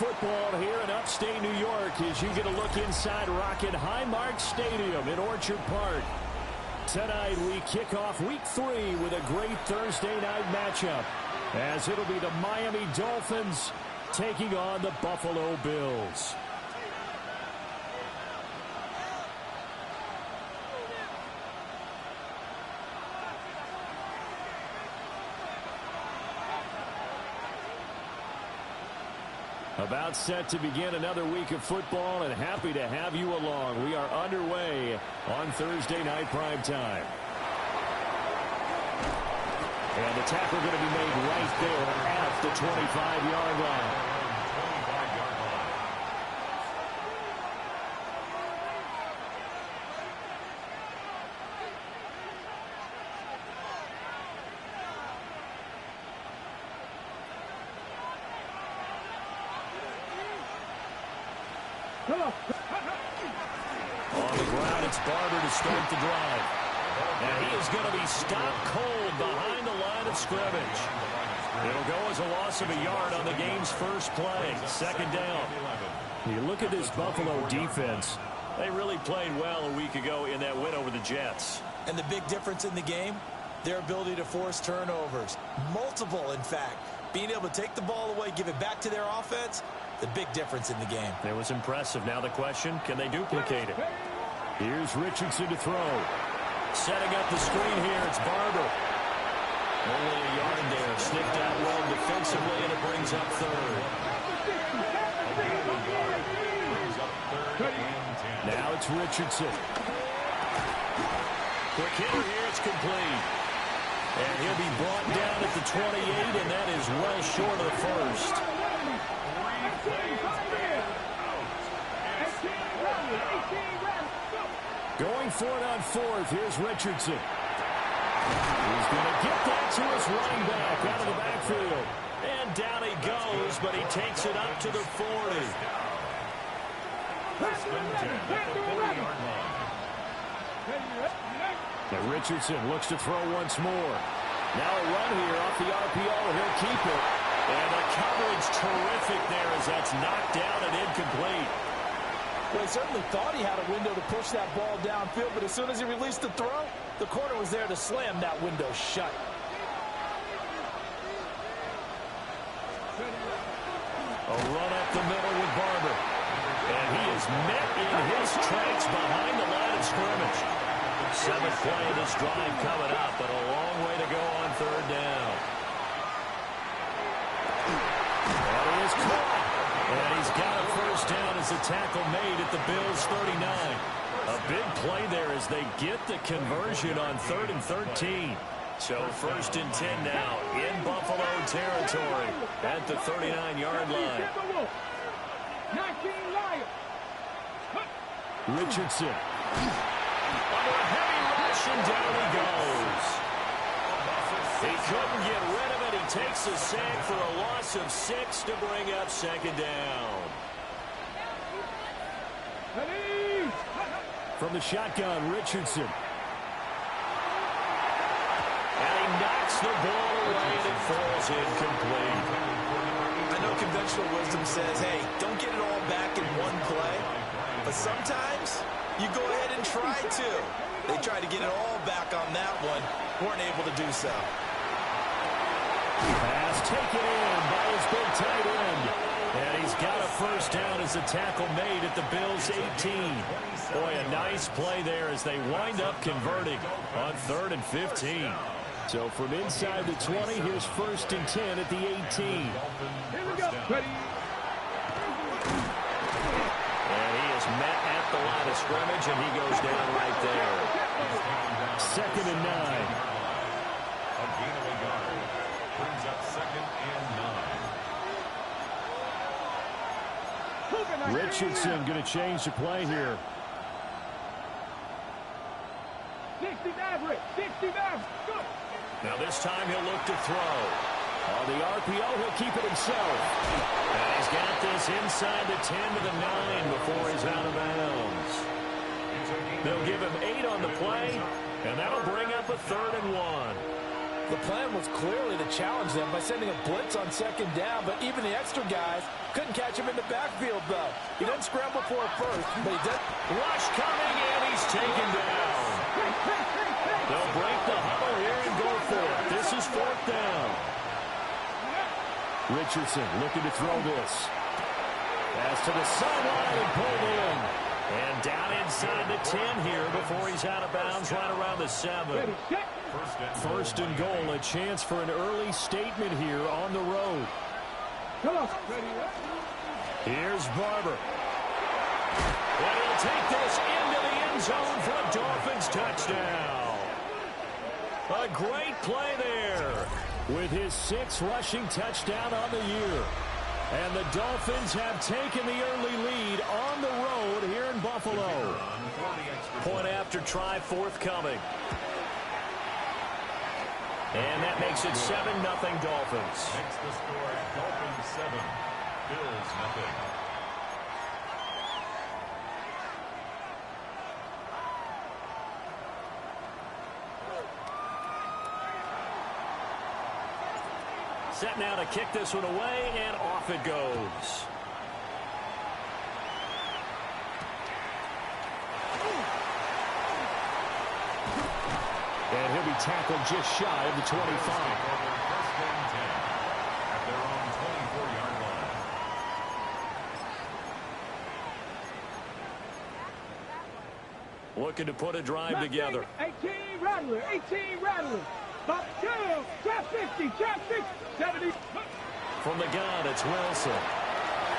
football here in upstate New York as you get a look inside Rocket Highmark Stadium in Orchard Park. Tonight we kick off week 3 with a great Thursday night matchup as it'll be the Miami Dolphins taking on the Buffalo Bills. About set to begin another week of football, and happy to have you along. We are underway on Thursday night primetime. And the tackle going to be made right there at the 25-yard line. On the ground, it's Barber to start the drive. And he is going to be stopped cold behind the line of scrimmage. It'll go as a loss of a yard on the game's first play. Second down. You look at this Buffalo defense. They really played well a week ago in that win over the Jets. And the big difference in the game, their ability to force turnovers. Multiple, in fact. Being able to take the ball away, give it back to their offense, the big difference in the game. It was impressive. Now the question, can they duplicate it? Here's Richardson to throw. Setting up the screen here, it's Barber. Only a yard there. Sniffed out well defensively, and it brings up third. Now it's Richardson. Quick hitter here, it's complete. And he'll be brought down at the 28, and that is well short of the first. Going for it on fourth. Here's Richardson. He's going to get that to his running back out of the backfield. And down he goes, but he takes it up to the 40. And Richardson looks to throw once more. Now a run here off the RPO. He'll keep it. And the coverage terrific there as that's knocked down and incomplete. Well, he certainly thought he had a window to push that ball downfield, but as soon as he released the throw, the corner was there to slam that window shut. A run up the middle with Barber. And he is met in his tracks behind the line of scrimmage. Seventh play of this drive coming up, but a long way to go on third down. And he is caught. And he's got a first down as a tackle made at the Bills' 39. A big play there as they get the conversion on 3rd and 13. So 1st and 10 now in Buffalo territory at the 39-yard line. Richardson. Under a heavy rush, and down he goes. He couldn't get rid of it. He takes a sack for a loss of 6 to bring up second down. From the shotgun, Richardson. And he knocks the ball away, and it falls incomplete. I know conventional wisdom says, hey, don't get it all back in one play. But sometimes you go ahead and try to. They tried to get it all back on that one. Weren't able to do so. Pass taken in by his big tight end. And he's got a first down as a tackle made at the Bills' 18. Boy, a nice play there as they wind up converting on 3rd and 15. So from inside the 20, here's 1st and 10 at the 18. Here we go. And he is met at the line of scrimmage, and he goes down right there. 2nd and 9. Brings up 2nd and 9. Richardson going to change the play here. 60 average. Good. Now this time he'll look to throw. On the RPO, he'll keep it himself. And he's got this inside the 10 to the 9 before he's out of bounds. They'll give him 8 on the play, and that'll bring up a 3rd and 1. The plan was clearly to challenge them by sending a blitz on second down, but even the extra guys couldn't catch him in the backfield, though. He didn't scramble for it first, but he did. Rush coming, and he's taken down. They'll break the huddle here and go for it. This is fourth down. Richardson looking to throw this. Pass to the sideline and pulled in. And down inside the 10 here before he's out of bounds right around the 7. First and goal, a chance for an early statement here on the road. Here's Barber. And he'll take this into the end zone for a Dolphins touchdown. A great play there with his 6th rushing touchdown on the year. And the Dolphins have taken the early lead on the road here in Buffalo. Point after try forthcoming. And that makes it 7-0 Dolphins. Makes the score Dolphins 7, Bills 0. Set now to kick this one away, and off it goes. And he'll be tackled just shy of the 25. First and 10 at their own 24-yard line. Looking to put a drive together. 18 Rattler, 18 Rattler. Top 2, trap 50, trap 60, 70. From the gun, it's Wilson.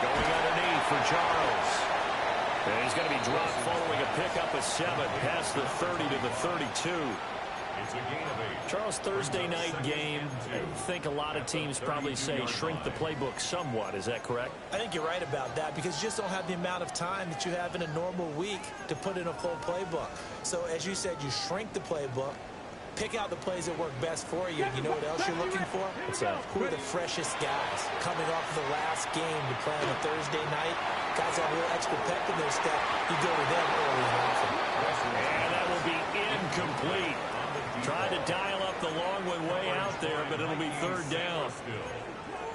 Going underneath for Charles. And he's going to be dropped following a pickup of 7 past the 30 to the 32. It's a gain of 8. Charles, Thursday night game, I think a lot of teams probably say shrink the playbook somewhat. Is that correct? I think you're right about that because you just don't have the amount of time that you have in a normal week to put in a full playbook. So, as you said, you shrink the playbook, pick out the plays that work best for you. You know what else you're looking for? What's that? Who are the freshest guys coming off of the last game to play on a Thursday night? Guys have a little extra pep in their step. You go to them early and often. And that will be incomplete. Tried to dial up the long one way out there, but it'll be third down.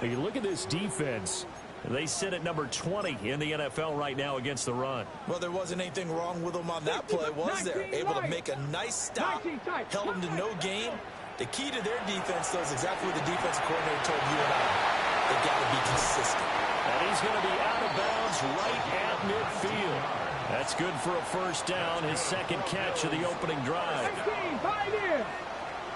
Now you look at this defense. They sit at number 20 in the NFL right now against the run. Well, there wasn't anything wrong with them on that play, was there? Able to make a nice stop, held them to no gain. The key to their defense, though, is exactly what the defensive coordinator told you and I. They got to be consistent. And he's going to be out of bounds right at midfield. That's good for a first down, his second catch of the opening drive. 18, Pioneer.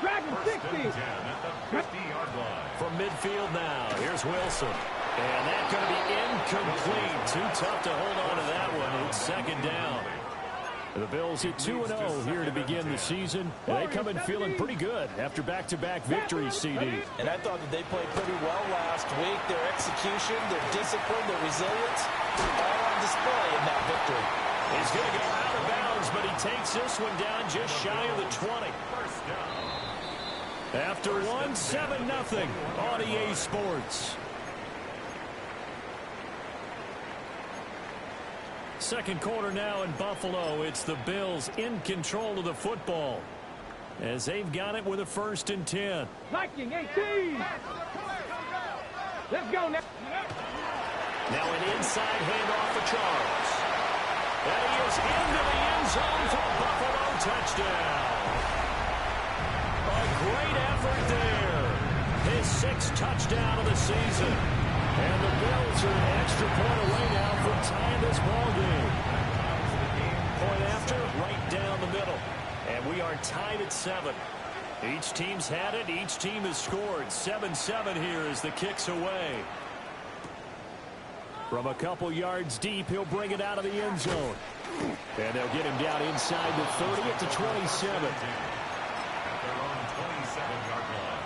Dragon 60. First and 10 at the 50-yard line. From midfield now, here's Wilson. And that's going to be incomplete. Too tough to hold on to that one. It's second down. The Bills hit 2-0 here to begin the season. And they come in feeling pretty good after back-to-back victories, CD. And I thought that they played pretty well last week. Their execution, their discipline, their resilience, all on display in that victory. He's going to go out of bounds, but he takes this one down just shy of the 20. First down. After one, 7-0 on EA Sports. Second quarter now in Buffalo. It's the Bills in control of the football as they've got it with a first and 10. Viking 18. Let's go now. Now an inside handoff for Charles. And he is into the end zone for a Buffalo touchdown. A great effort there. His 6th touchdown of the season. And the Bills are an extra point away now from tying this ball game. Point after, right down the middle. And we are tied at 7. Each team's had it. Each team has scored. 7-7 here as the kick's away. From a couple yards deep, he'll bring it out of the end zone. And they'll get him down inside the 30 at the 27. At their own 27-yard line.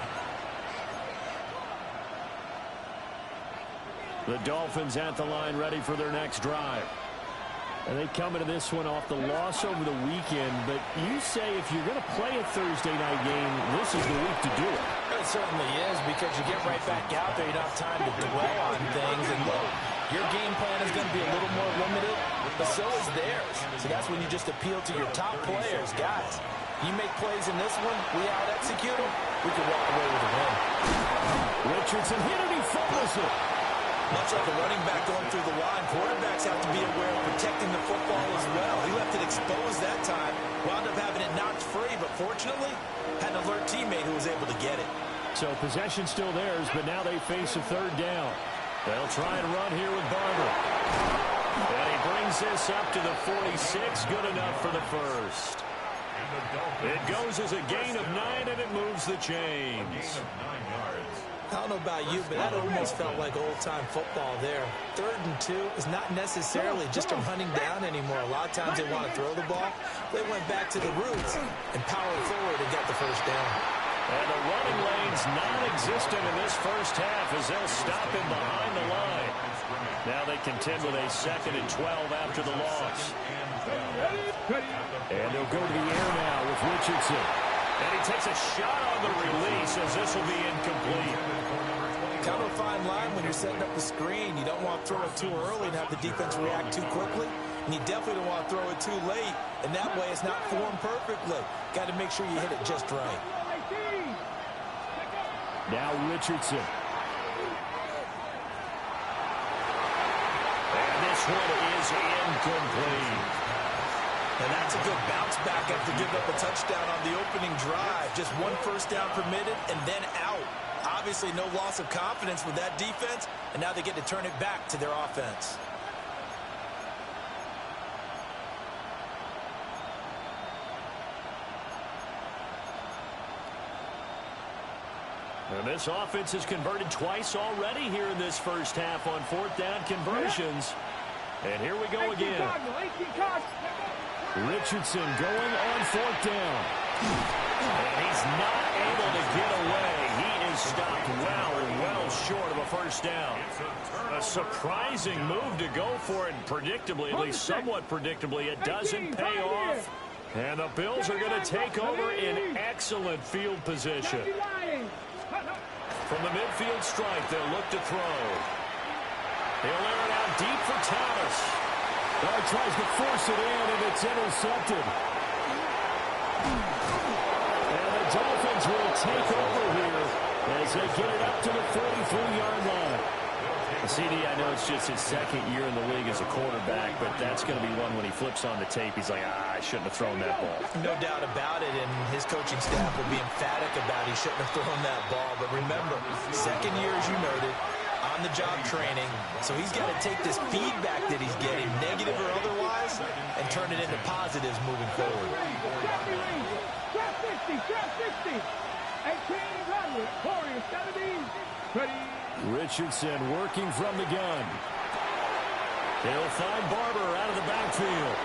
The Dolphins at the line ready for their next drive. And they come into this one off the loss over the weekend. But you say if you're going to play a Thursday night game, this is the week to do it. It certainly is because you get right back out there. You don't have time to dwell on things. And look, your game plan is going to be a little more limited, but so is theirs. So that's when you just appeal to your top players. Guys, You make plays in this one, we out-execute them, we can walk away with a win. Richardson hit it, he fumbles it. Much like a running back going through the line, quarterbacks have to be aware of protecting the football as well. He left it exposed that time, wound up having it knocked free, but fortunately, had an alert teammate who was able to get it. So possession still theirs, but now they face a third down. They'll try and run here with Barber. And he brings this up to the 46, good enough for the first. It goes as a gain of 9, and it moves the chains. I don't know about you, but that almost felt like old-time football there. 3rd and 2 is not necessarily just a running down anymore. A lot of times they want to throw the ball. They went back to the roots and powered forward and got the first down. And the running lane's non-existent in this first half as they'll stop him behind the line. Now they contend with a 2nd and 12 after the loss. And they'll go to the air now with Richardson. And he takes a shot on the release as this will be incomplete. Kind of a fine line when you're setting up the screen. You don't want to throw it too early and have the defense react too quickly. And you definitely don't want to throw it too late. And that way it's not formed perfectly. Got to make sure you hit it just right. Now Richardson. And this one is incomplete. And that's a good bounce back after giving up a touchdown on the opening drive. Just 1 first down permitted and then out. Obviously no loss of confidence with that defense, and now they get to turn it back to their offense. And this offense has converted twice already here in this first half on 4th down conversions. And here we go again. Richardson going on 4th down. And he's not able to get away. He is stopped well short of a first down. A surprising move to go for it, and predictably, at least somewhat predictably, it doesn't pay off. And the Bills are going to take over in excellent field position. From the midfield stripe, they'll look to throw. He'll air it out deep for Thomas. Well, he tries to force it in, and it's intercepted. And the Dolphins will take over here as they get it up to the 43-yard line. CD, I know it's just his 2nd year in the league as a quarterback, but that's going to be one when he flips on the tape. He's like, I shouldn't have thrown that ball. No doubt about it, and his coaching staff will be emphatic about he shouldn't have thrown that ball. But remember, 2nd year, as you noted, on-the-job training, so he's got to take this feedback that he's getting, negative or otherwise, and turn it into positives moving forward. Drop 60, drop 60. 18, Rodwood, Warrior 17. Ready. Richardson working from the gun. He'll find Barber out of the backfield.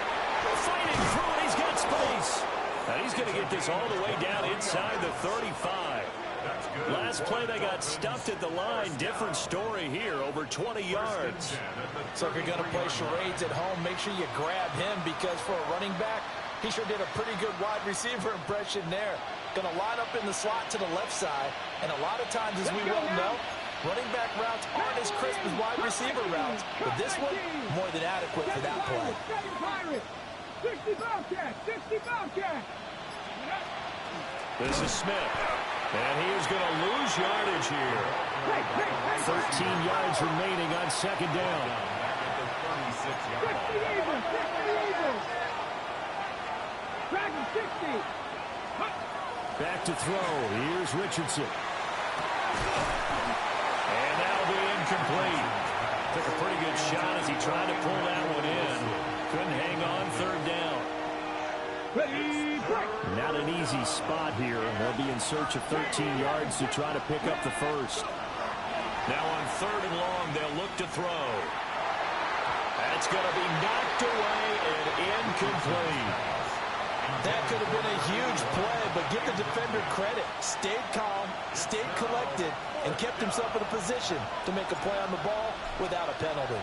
Fighting through it, he's got space. And he's going to get this all the way down inside the 35. Last play, they got stuffed at the line. Different story here, over 20 yards. So if you're going to play charades at home, make sure you grab him, because for a running back, he sure did a pretty good wide receiver impression there. Going to line up in the slot to the left side. And a lot of times, as we well know, running back routes aren't as crisp as wide receiver routes. But this one, more than adequate for that play. 60 Bobcat, 60 Bobcat. This is Smith. And he is going to lose yardage here. 13 yards remaining on 2nd down. 60 Eagles, 60 Eagles. Dragon 60. Back to throw. Here's Richardson. And that'll be incomplete. Took a pretty good shot as he tried to pull that one in. Couldn't hang on 3rd down. Not an easy spot here. They'll be in search of 13 yards to try to pick up the first. Now on 3rd and long, they'll look to throw. That's going to be knocked away and incomplete. That could have been a huge play, but give the defender credit. Stayed calm, stayed collected, and kept himself in a position to make a play on the ball without a penalty.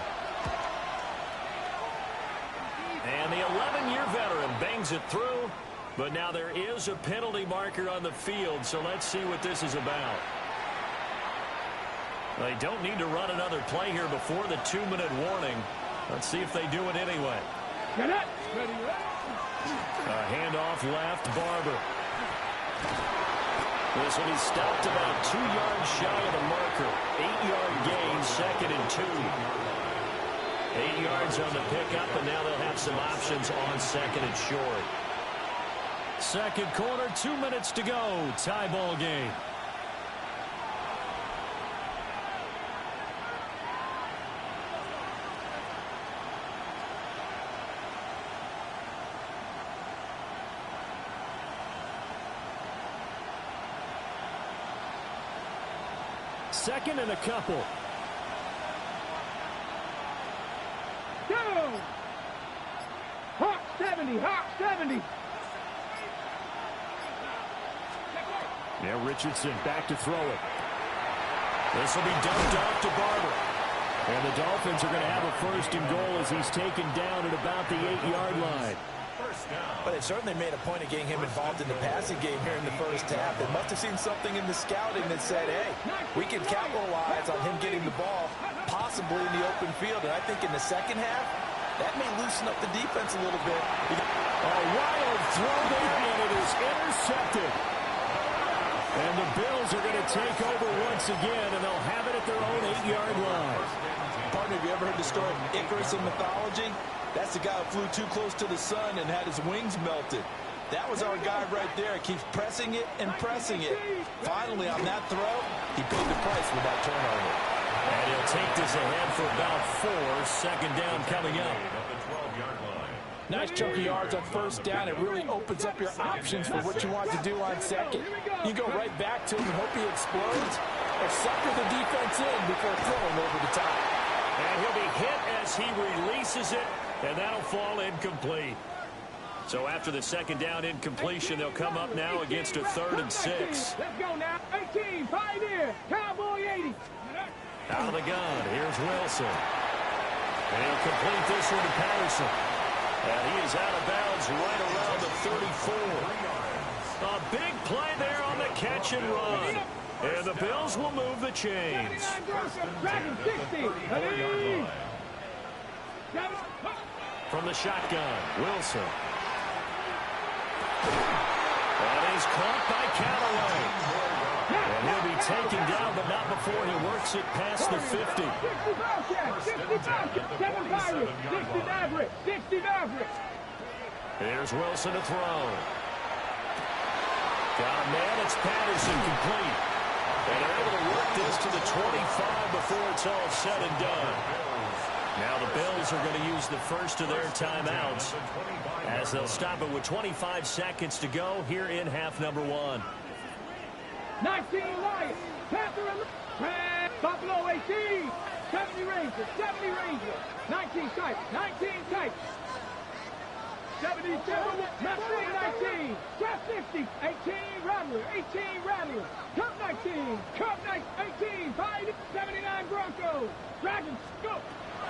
And the 11-year veteran bangs it through, but now there is a penalty marker on the field, so let's see what this is about. They don't need to run another play here before the 2-minute warning. Let's see if they do it anyway. Get it. Ready, ready. A handoff left, Barber. This will be stopped about 2 yards shy of the marker. 8-yard gain, 2nd and 2. 8 yards on the pickup, and now they'll have some options on 2nd and short. Second quarter, 2 minutes to go. Tie ball game. Second and a couple. Go! Hawk 70, Hawk 70. Now Richardson back to throw it. This will be dumped off to Barber. And the Dolphins are going to have a 1st and goal as he's taken down at about the 8-yard line. But it certainly made a point of getting him involved in the passing game here in the first half. They must have seen something in the scouting that said, hey, we can capitalize on him getting the ball, possibly in the open field. And I think in the second half, that may loosen up the defense a little bit. A wild throw there, and it is intercepted. And the Bills are going to take over once again, and they'll have it at their own 8-yard line. Partner, have you ever heard the story of Icarus in mythology? That's the guy who flew too close to the sun and had his wings melted. That was our guy right there. He keeps pressing it and pressing it. Finally, on that throw, he paid the price with that turnover. And he'll take this ahead for about 4. 2nd down coming up. Nice chunky yards on 1st down. It really opens up your options for what you want to do on 2nd. You go right back to him and hope he explodes, or sucker the defense in before throwing over the top. And he'll be hit as he releases it, and that'll fall incomplete. So after the 2nd down incompletion, they'll come up now against a 3rd and 6. Let's go now. 18, Pioneer, Cowboy 80. Out of the gun, here's Wilson. And he'll complete this one to Patterson. And he is out of bounds right around the 34. A big play there on the catch and run. And the Bills will move the chains. From the shotgun, Wilson. And he's caught by Callaway. And he'll be taken down, but not before he works it past the 50. 60 Mavericks. Here's Wilson to throw. Got a man, it's Patterson complete. And they're able to work this to the 25 before it's all said and done. Now the Bills are going to use the first of their timeouts as they'll stop it with 25 seconds to go here in half number 1. 19 Lions, Panther and Buffalo 18, 70 Rangers, 19 Types, 77, Mustang 19, Draft 50, 18 Rattler, Cup 19, 18, 79 Broncos, Dragons, go!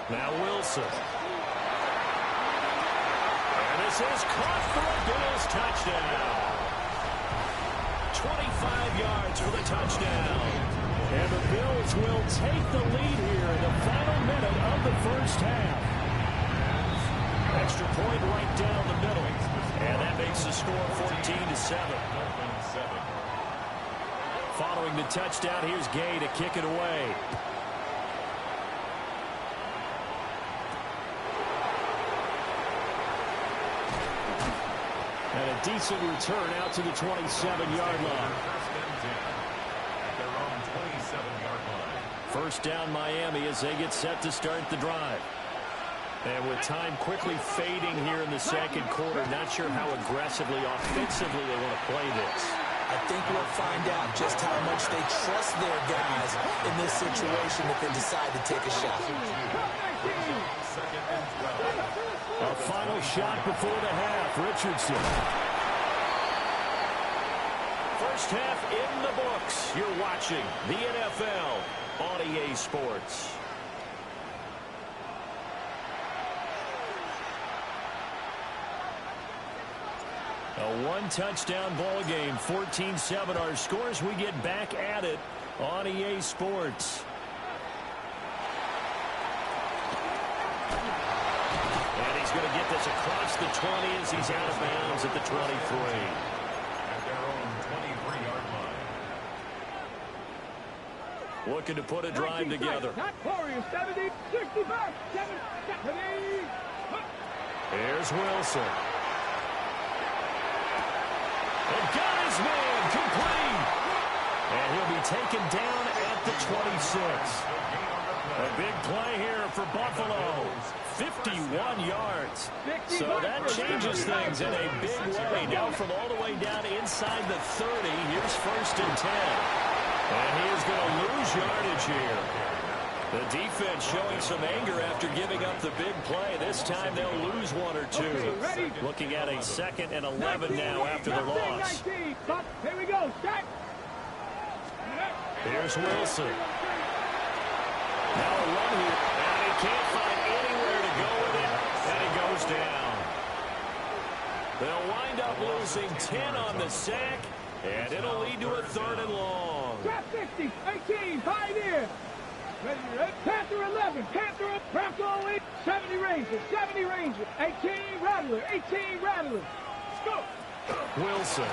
Now Wilson. And this is caught for a Bills touchdown. 25 yards for the touchdown. And the Bills will take the lead here in the final minute of the first half. Extra point right down the middle. And that makes the score 14-7. Following the touchdown, here's Gay to kick it away. And a decent return out to the 27-yard line. First down Miami as they get set to start the drive. And with time quickly fading here in the second quarter, not sure how aggressively, offensively they want to play this. I think we'll find out just how much they trust their guys in this situation if they decide to take a shot. A final shot before the half, Richardson. First half in the books. You're watching the NFL on EA Sports. A one-touchdown ball game, 14-7 our scores. We get back at it on EA Sports. And he's going to get the goes across the 20 as he's out of bounds at the 23. At their own 23-yard line. Looking to put a drive together. Not Warriors, 70, 65, 70. Here's Wilson. And got his man complete. And he'll be taken down at the 26. A big play here for Buffalo. 51 yards. So that changes things in a big way. Now from all the way down inside the 30, here's 1st and 10. And he is going to lose yardage here. The defense showing some anger after giving up the big play. This time they'll lose 1 or 2. Looking at a 2nd and 11 now after the loss. Here we go. Here's Wilson. Now a run here, and he can't find anywhere to go with it, and he goes down. They'll wind up losing 10 on the sack, and it'll lead to a 3rd and long. Drop 50, 18, high there. Panther 11, Panther, Panther only, 70 Rangers, 70 Rangers, 18 Rattler, 18 Rattler. Let's go. Wilson.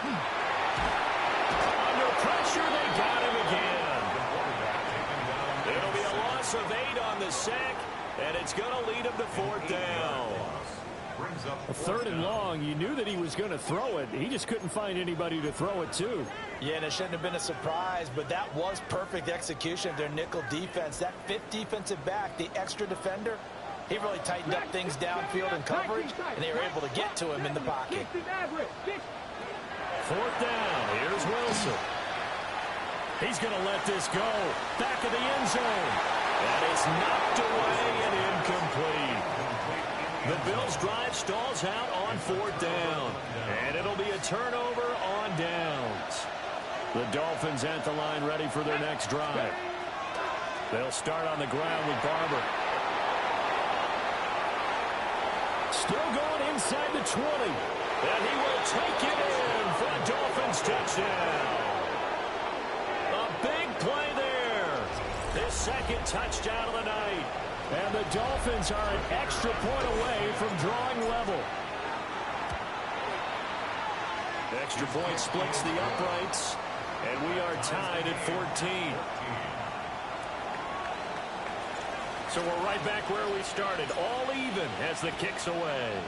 Under pressure, they got him again. It'll be a loss of 8 on the sack, and it's going to lead him to 4th down. A 3rd and long. You knew that he was going to throw it. He just couldn't find anybody to throw it to. Yeah, and it shouldn't have been a surprise, but that was perfect execution of their nickel defense. That 5th defensive back, the extra defender, he really tightened up things downfield in coverage, and they were able to get to him in the pocket. 4th down. Here's Wilson. He's going to let this go. Back of the end zone. And it's knocked away and incomplete. The Bills' drive stalls out on 4th down. And it'll be a turnover on downs. The Dolphins at the line ready for their next drive. They'll start on the ground with Barber. Still going inside the 20. And he will take it in for a Dolphins touchdown. Big play there. His 2nd touchdown of the night. And the Dolphins are an extra point away from drawing level. Extra point splits the uprights. And we are tied at 14. So we're right back where we started. All even as the kick's away.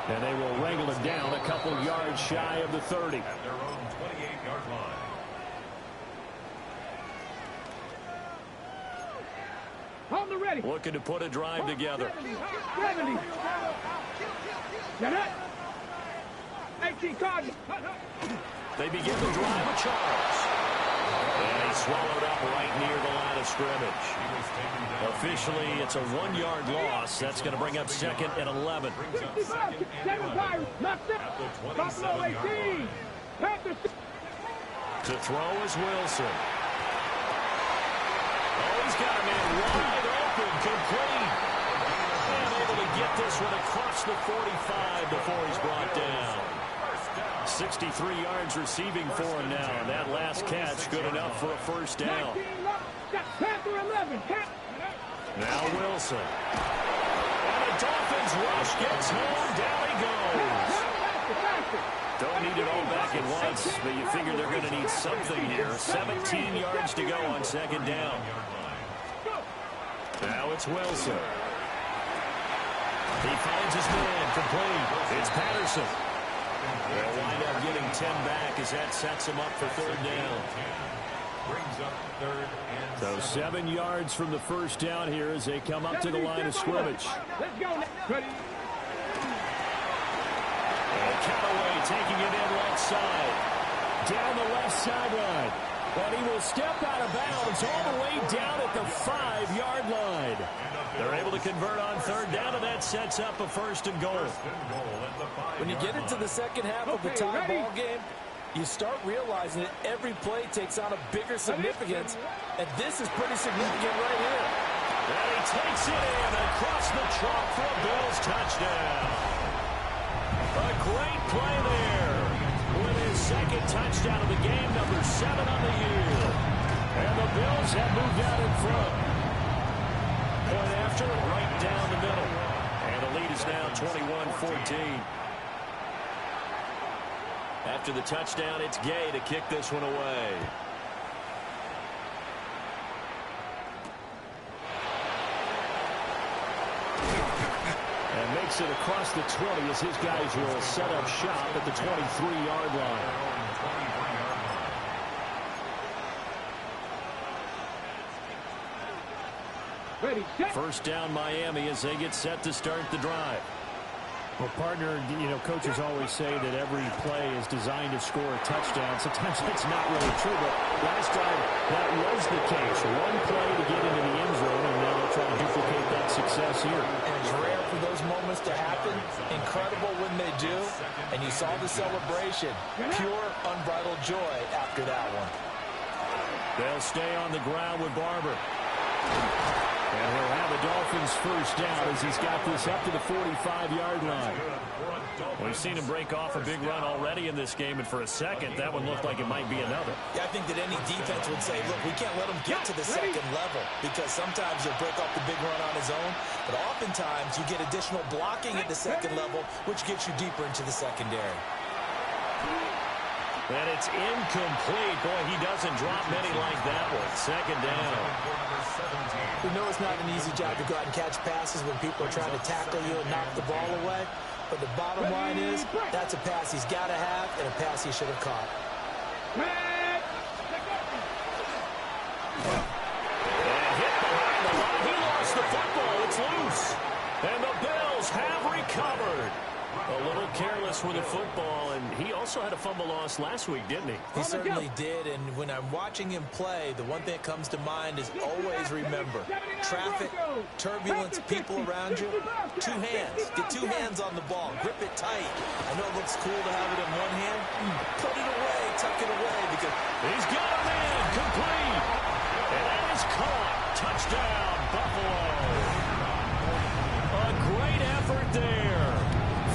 And they will wrangle it down a couple yards shy of the 30. At their own 28-yard line. On the ready. Looking to put a drive together. 70. 18 Cardinals. They begin the drive with Charles. And he swallowed up right near the line of scrimmage. Officially, it's a 1-yard loss. That's going to bring up 2nd and 11. 65, 75, knocked it. Buffalo 18. Panthers. To throw is Wilson. Oh, he's got a man wide open, complete. And able to get this one across the 45 before he's brought down. 63 yards receiving for him now. And that last catch good enough for a 1st down. Panther 11. Now Wilson. And the Dolphins rush gets home. Down he goes. Don't need it all back at once, but you figure they're going to need something here. 17 yards to go on 2nd down. Now it's Wilson. He finds his man complete. It's Patterson. They'll wind up getting 10 back as that sets him up for 3rd down. Brings up 3rd and So 7 yards from the 1st down here as they come up to the line of scrimmage. Let's go. Ready. And Callaway taking it in left side. Down the left sideline. And he will step out of bounds all the way down at the 5-yard line. They're able to convert on 3rd down, and that sets up a 1st and goal. When you get into the second half of the tie ball game, you start realizing that every play takes on a bigger significance, and this is pretty significant right here. And he takes it in across the chalk for a Bills touchdown. A great play there with his 2nd touchdown of the game, number 7 on the year. And the Bills have moved out in front. Point after, right down the middle. And the lead is now 21-14. After the touchdown, it's Gay to kick this one away. And makes it across the 20 as his guys will set up shop at the 23-yard line. Ready, set. First down Miami as they get set to start the drive. Well, partner, you know, coaches always say that every play is designed to score a touchdown. Sometimes that's not really true, but last time that was the case. One play to get into the end zone, and now they'll try to duplicate that success here. And it's rare for those moments to happen. Incredible when they do. And you saw the celebration. Pure, unbridled joy after that one. They'll stay on the ground with Barber. And he'll have the Dolphins first down as he's got this up to the 45-yard line. We've seen him break off a big run already in this game, and for a second, that one looked like it might be another. Yeah, I think that any defense would say, look, we can't let him get to the second level because sometimes he'll break off the big run on his own, but oftentimes you get additional blocking at the second level, which gets you deeper into the secondary. And it's incomplete. Boy, he doesn't drop many like that one. Second down. We know it's not an easy job to go out and catch passes when people are trying to tackle you and knock the ball away. But the bottom line is that's a pass he's got to have and a pass he should have caught. And hit behind the line. He lost the football. It's loose. And the Bills have recovered. A little careless with the football, and he also had a fumble loss last week, didn't he? He certainly did, and when I'm watching him play, the one thing that comes to mind is always remember, traffic, turbulence, people around you, two hands. Get two hands on the ball. Grip it tight. I know it looks cool to have it in one hand. Put it away, tuck it away, because he's got a man complete. And that is caught. Touchdown, Buffalo. A great effort there.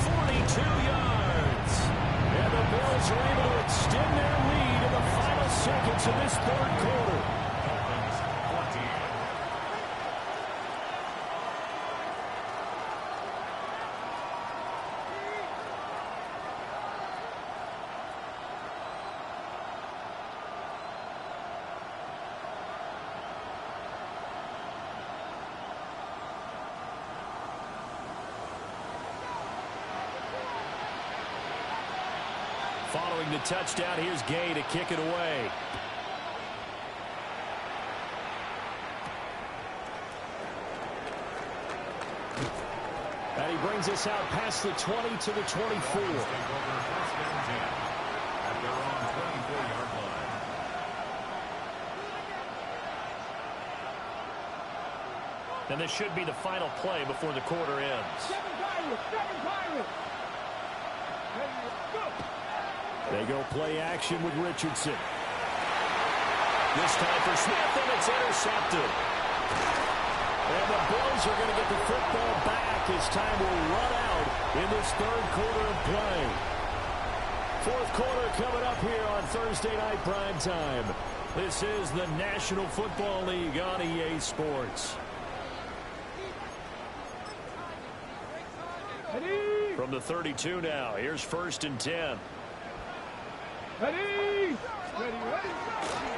42 yards. And the Bills are able to extend their lead in the final seconds of this third quarter. Following the touchdown, here's Gay to kick it away. And he brings us out past the 20 to the 24. And this should be the final play before the quarter ends. Seven Pirates. They go play action with Richardson. This time for Smith, and it's intercepted. And the Bills are going to get the football back as time will run out in this third quarter of play. Fourth quarter coming up here on Thursday Night Primetime. This is the National Football League on EA Sports. Ready. From the 32 now, here's 1st and 10. Ready.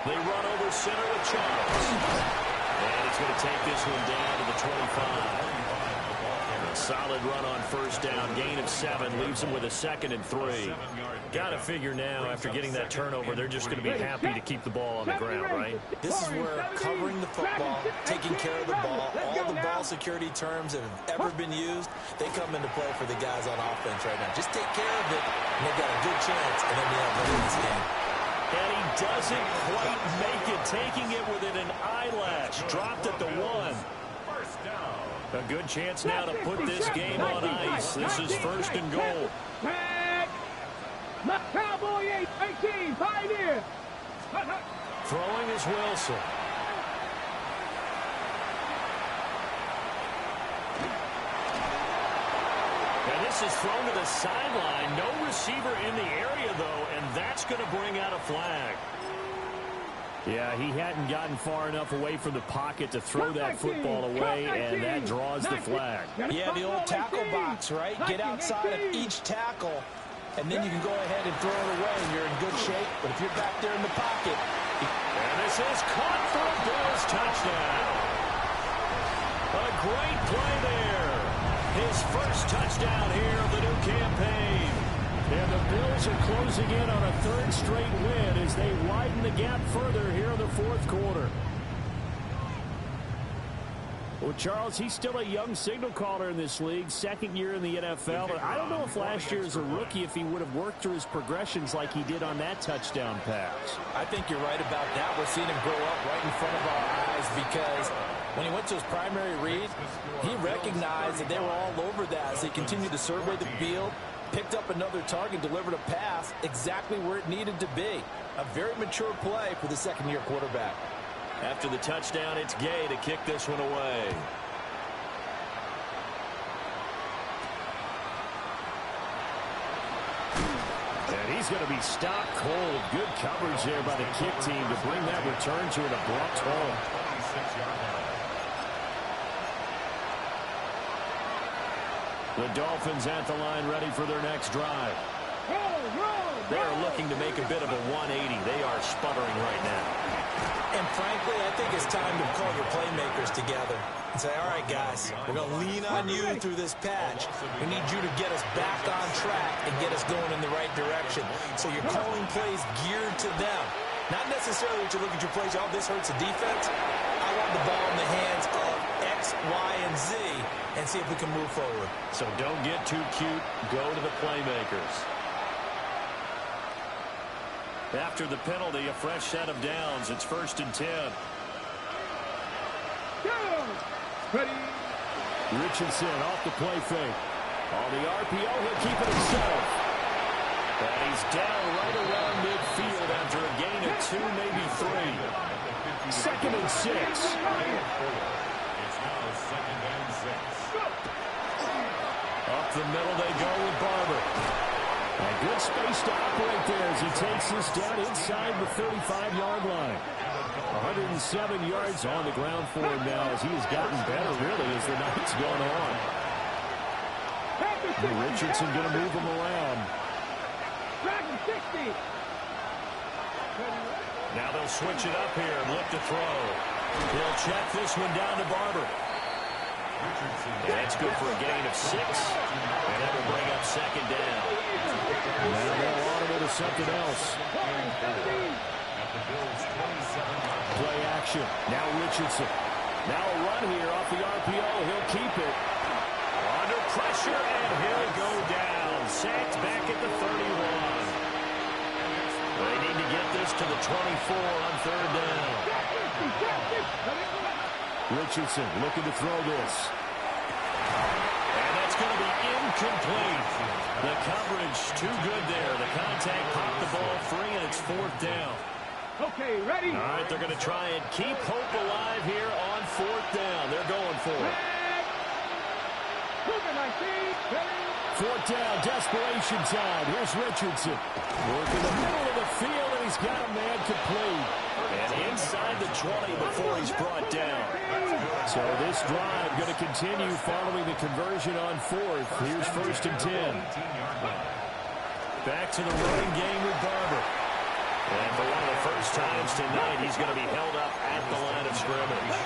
They run over center with Charles. And he's going to take this one down to the 25. A solid run on first down. Gain of 7 leaves him with a 2nd and 3. Got to figure now, after getting that turnover, they're just going to be happy to keep the ball on the ground, right? this is where covering the football, taking care of the ball, all the ball security terms that have ever been used, they come into play for the guys on offense right now. Just take care of it, and they've got a good chance, and then we have to win this game. And he doesn't quite make it, taking it within an eyelash. Dropped at the 1. A good chance now to put this game on ice. This is 1st and goal. Cowboy 18, Pioneer. Throwing is Wilson. And this is thrown to the sideline. No receiver in the area, though, and that's going to bring out a flag. Yeah, he hadn't gotten far enough away from the pocket to throw that football away, and that draws the flag. Yeah, the old tackle box, right? Get outside of each tackle, and then you can go ahead and throw it away, and you're in good shape. But if you're back there in the pocket... And this is caught for a Bills touchdown. A great play there. His first touchdown here of the new campaign. And the Bills are closing in on a third straight win as they widen the gap further here in the fourth quarter. Well, Charles, he's still a young signal caller in this league, second year in the NFL. But I don't know if last year as a rookie, if he would have worked through his progressions like he did on that touchdown pass. I think you're right about that. We're seeing him grow up right in front of our eyes because when he went to his primary read, he recognized that they were all over that as he continued to survey the field, picked up another target, delivered a pass exactly where it needed to be. A very mature play for the second-year quarterback. After the touchdown, it's Gay to kick this one away. And he's going to be stopped cold. Good coverage there by the kick team to bring that return to an abrupt halt. 26-yard line. The Dolphins at the line ready for their next drive. They are looking to make a bit of a 180. They are sputtering right now. And frankly, I think it's time to call your playmakers together and say, all right, guys, we're going to lean on you through this patch. We need you to get us back on track and get us going in the right direction. So you're calling plays geared to them. Not necessarily that you look at your plays, oh, this hurts the defense. I want the ball in the hands of X, Y, and Z and see if we can move forward. So don't get too cute. Go to the playmakers. After the penalty, a fresh set of downs. It's 1st and 10. Ready. Richardson off the play fake. On the RPO, he'll keep it himself. And he's down right around midfield after a gain of 2, maybe 3. 2nd and 6. It's now 2nd and 6. Up the middle they go with Barber. And good space to operate there as he takes this down inside the 35-yard line. 107 yards on the ground for him now as he has gotten better, really, as the night's gone on. And Richardson going to move him around. 60. Now they'll switch it up here and look to throw. He'll check this one down to Barber. And that's good for a gain of 6. And that will bring up 2nd down. Now they'll automate to something else. Play action. Now Richardson. Now a run here off the RPO. He'll keep it. Under pressure, and he'll go down. Sacked back at the 31. They need to get this to the 24 on 3rd down. Richardson looking to throw this. And that's going to be incomplete. The coverage too good there. The contact popped the ball free, and it's 4th down. Okay, ready. All right, they're going to try and keep hope alive here on 4th down. They're going for it. 4th down, desperation time. Here's Richardson. Working the middle of the field, and he's got a man complete. And inside the 20 before he's brought down. So this drive going to continue following the conversion on 4th. Here's 1st and 10. Back to the running game with Barber. And for one of the first times tonight, he's going to be held up at the line of scrimmage.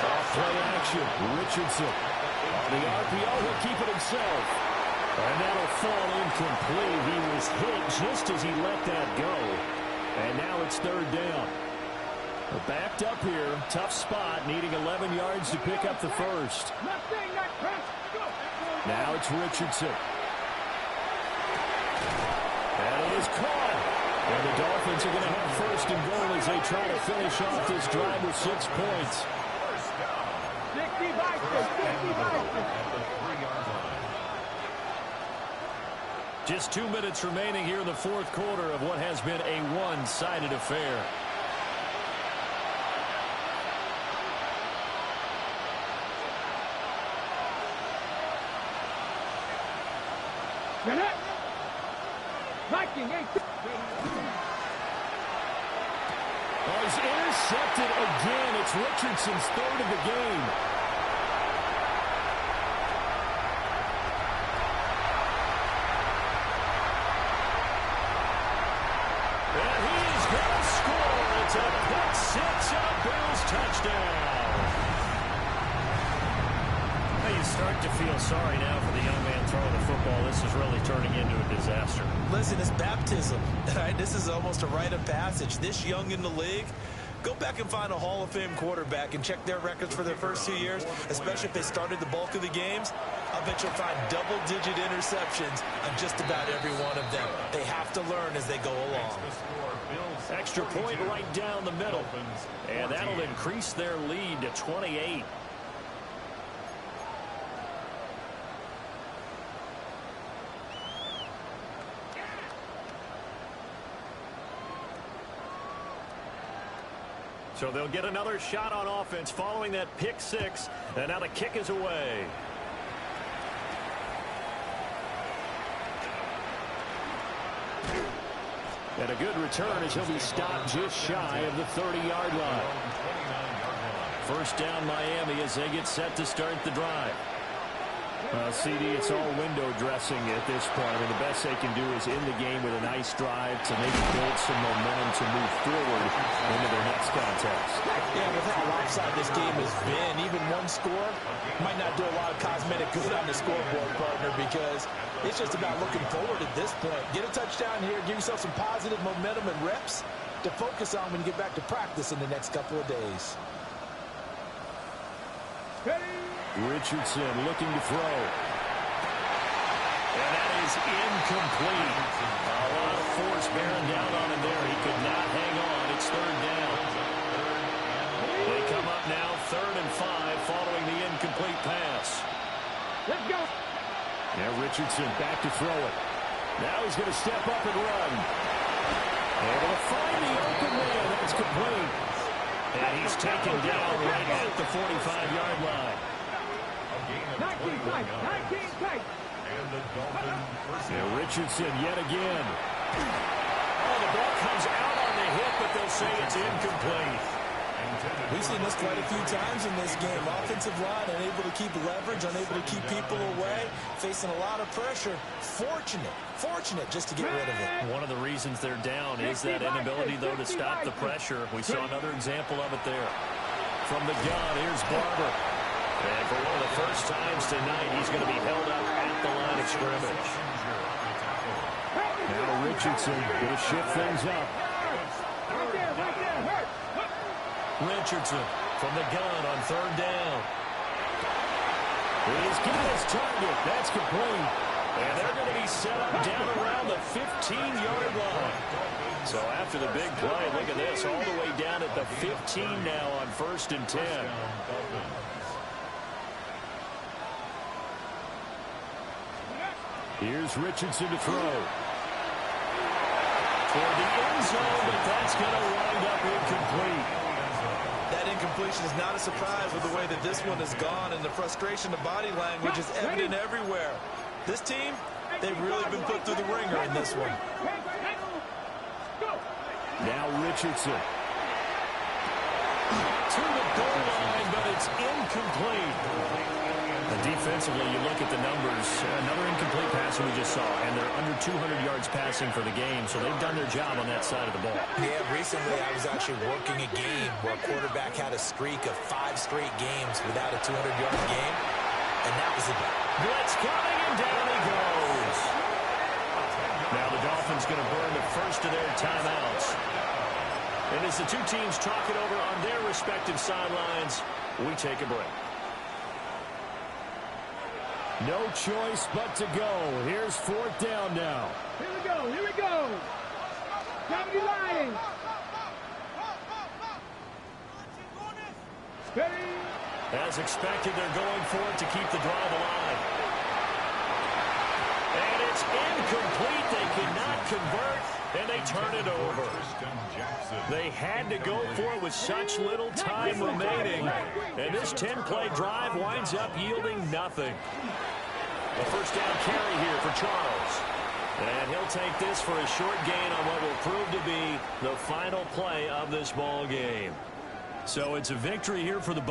Off play action, Richardson. On the RPO, he'll keep it himself. And that'll fall incomplete. He was hit just as he let that go. And now it's 3rd down. We're backed up here. Tough spot, needing 11 yards to pick up the first. Now it's Richardson. That is caught. And the Dolphins are going to have 1st and goal as they try to finish off this drive with 6 points. Just 2 minutes remaining here in the 4th quarter of what has been a one-sided affair. Viking, Oh, he's intercepted again. It's Richardson's third of the game. And he's going to score. It's a pick six and a Bills touchdown. You start to feel sorry now for the young man throwing the football. This is really turning into a disaster. Listen, it's baptism. Right? This is almost a rite of passage. This young in the league, go back and find a Hall of Fame quarterback and check their records for their first 2 years, especially if they started the bulk of the games. I bet you'll find double-digit interceptions on just about every one of them. They have to learn as they go along. Extra point right down the middle. And that'll increase their lead to 28. So they'll get another shot on offense following that pick six. And now the kick is away. And a good return as he'll be stopped just shy of the 30-yard line. First down Miami as they get set to start the drive. CD, it's all window dressing at this point. I mean, the best they can do is in the game with a nice drive to maybe build some momentum to move forward into their next contest. Yeah, with how lopsided this game has been, even one score might not do a lot of cosmetic good on the scoreboard, partner, because it's just about looking forward at this point. Get a touchdown here, give yourself some positive momentum and reps to focus on when you get back to practice in the next couple of days. Richardson looking to throw. And that is incomplete. A lot of force bearing down on him there. He could not hang on. It's third down. They come up now 3rd and 5 following the incomplete pass. Let's go. Now Richardson back to throw it. Now he's going to step up and run. Able to find the open man. That's complete. And he's taken down right at the 45-yard line. 19 tight. 19 tight. Now Richardson yet again. Oh, the ball comes out on the hit, but they'll say it's incomplete. We've seen this quite a few times in this game. Offensive line unable to keep leverage, unable to keep people away, facing a lot of pressure. Fortunate just to get rid of it. One of the reasons they're down is that inability, though, to stop the pressure. We saw another example of it there. From the gun, here's Barber. And for one of the first times tonight, he's going to be held up at the line of scrimmage. Now Richardson going to shift things up. Right there, hurt. Richardson from the gun on 3rd down. He's got his target. That's complete. And they're going to be set up down around the 15-yard line. So after the big play, look at this, all the way down at the 15 now on 1st and 10. Here's Richardson to throw. Toward the end zone, but that's going to wind up incomplete. That incompletion is not a surprise with the way that this one has gone, and the frustration, the body language is evident everywhere. This team, they've really been put through the ringer in this one. Now Richardson. To the goal line, but it's incomplete. And defensively, you look at the numbers. Another incomplete pass we just saw, and they're under 200 yards passing for the game, so they've done their job on that side of the ball. Yeah, recently I was actually working a game where a quarterback had a streak of 5 straight games without a 200-yard game, and that was it. Blitz coming, and down he goes. Now the Dolphins going to burn the first of their timeouts. And as the two teams talk it over on their respective sidelines, we take a break. No choice but to go. Here's 4th down now. Here we go. 70 Lions. Steady. As expected, they're going for it to keep the drive alive. And it's incomplete. They cannot convert, and they turn it over. They had to go for it with such little time remaining. And this 10-play drive winds up yielding nothing. A first down carry here for Charles. And he'll take this for a short gain on what will prove to be the final play of this ball game. So it's a victory here for the